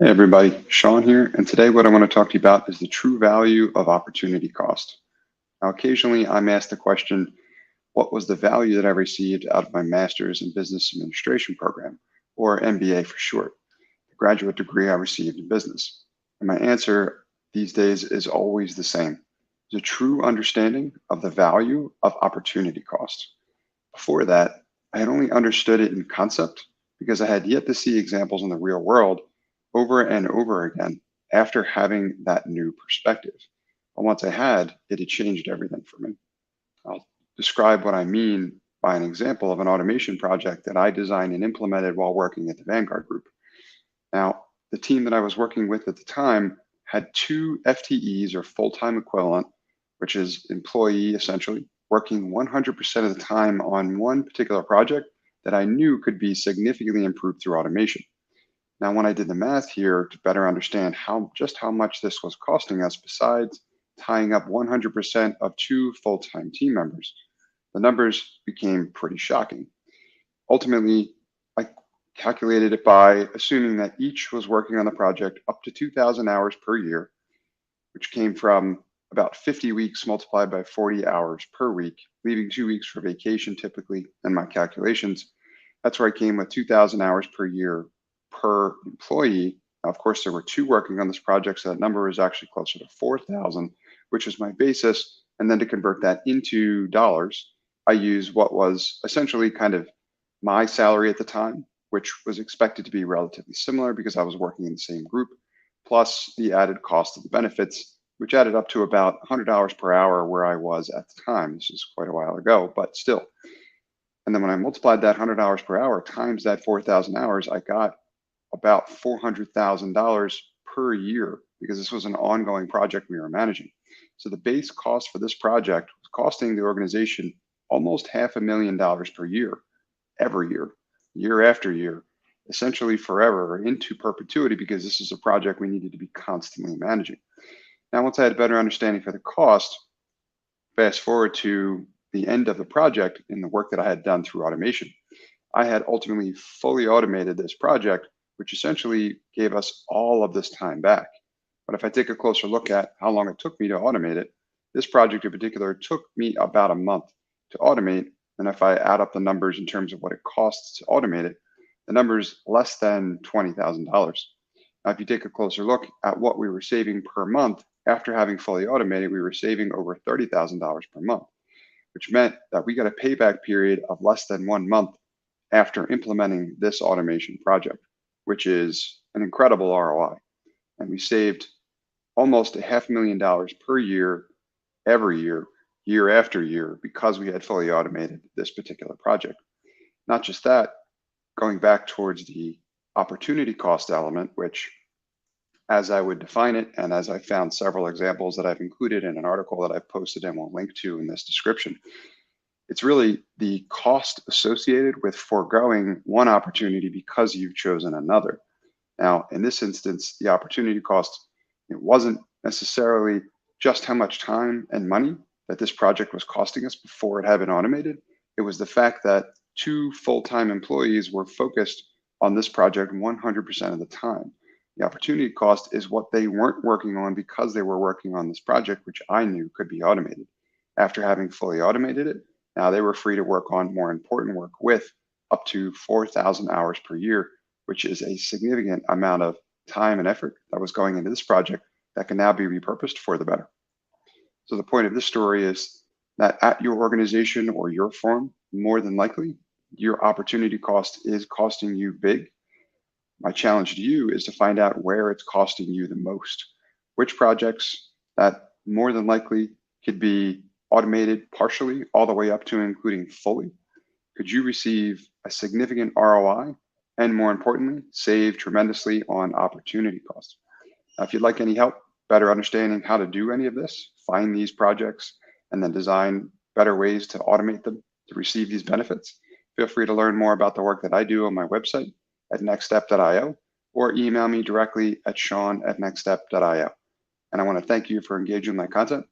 Hey everybody, Sean here, and today what I want to talk to you about is the true value of opportunity cost. Now, occasionally I'm asked the question, what was the value that I received out of my Master's in Business Administration program, or MBA for short, the graduate degree I received in business? And my answer these days is always the same. The true understanding of the value of opportunity cost. Before that, I had only understood it in concept because I had yet to see examples in the real world over and over again after having that new perspective. But once I had, it had changed everything for me. I'll describe what I mean by an example of an automation project that I designed and implemented while working at the Vanguard Group. Now, the team that I was working with at the time had two FTEs or full-time equivalent, which is employee essentially, working 100% of the time on one particular project that I knew could be significantly improved through automation. Now, when I did the math here to better understand how much this was costing us, besides tying up 100% of two full-time team members, the numbers became pretty shocking. Ultimately, I calculated it by assuming that each was working on the project up to 2,000 hours per year, which came from about 50 weeks multiplied by 40 hours per week, leaving 2 weeks for vacation typically in my calculations. That's where I came with 2,000 hours per year per employee. Now, of course, there were two working on this project, so that number was actually closer to 4,000, which was my basis. And then to convert that into dollars, I used what was essentially kind of my salary at the time, which was expected to be relatively similar because I was working in the same group, plus the added cost of the benefits, which added up to about $100 per hour where I was at the time. This is quite a while ago, but still. And then when I multiplied that $100 per hour times that 4,000 hours, I got about $400,000 per year because this was an ongoing project we were managing. So the base cost for this project was costing the organization almost $500,000 per year, every year after year, essentially forever or into perpetuity, because this is a project we needed to be constantly managing. Now, once I had a better understanding for the cost, fast forward to the end of the project in the work that I had done through automation, I had ultimately fully automated this project, which essentially gave us all of this time back. But if I take a closer look at how long it took me to automate it, this project in particular took me about a month to automate. And if I add up the numbers in terms of what it costs to automate it, the number's less than $20,000. Now, if you take a closer look at what we were saving per month, after having fully automated, we were saving over $30,000 per month, which meant that we got a payback period of less than 1 month after implementing this automation project, which is an incredible ROI. And we saved almost $500,000 per year, every year, year after year, because we had fully automated this particular project. Not just that, going back towards the opportunity cost element, which, as I would define it, and as I found several examples that I've included in an article that I've posted and will link to in this description, it's really the cost associated with foregoing one opportunity because you've chosen another. Now, in this instance, the opportunity cost, it wasn't necessarily just how much time and money that this project was costing us before it had been automated. It was the fact that two full-time employees were focused on this project 100% of the time. The opportunity cost is what they weren't working on because they were working on this project, which I knew could be automated. After having fully automated it, now they were free to work on more important work with up to 4,000 hours per year, which is a significant amount of time and effort that was going into this project that can now be repurposed for the better. So the point of this story is that at your organization or your firm, more than likely, your opportunity cost is costing you big. My challenge to you is to find out where it's costing you the most, which projects that more than likely could be automated partially all the way up to and including fully. Could you receive a significant ROI and, more importantly, save tremendously on opportunity costs? Now, if you'd like any help better understanding how to do any of this, find these projects, and then design better ways to automate them to receive these benefits, feel free to learn more about the work that I do on my website at nextstep.io, or email me directly at sean@nextstep.io. And I want to thank you for engaging my content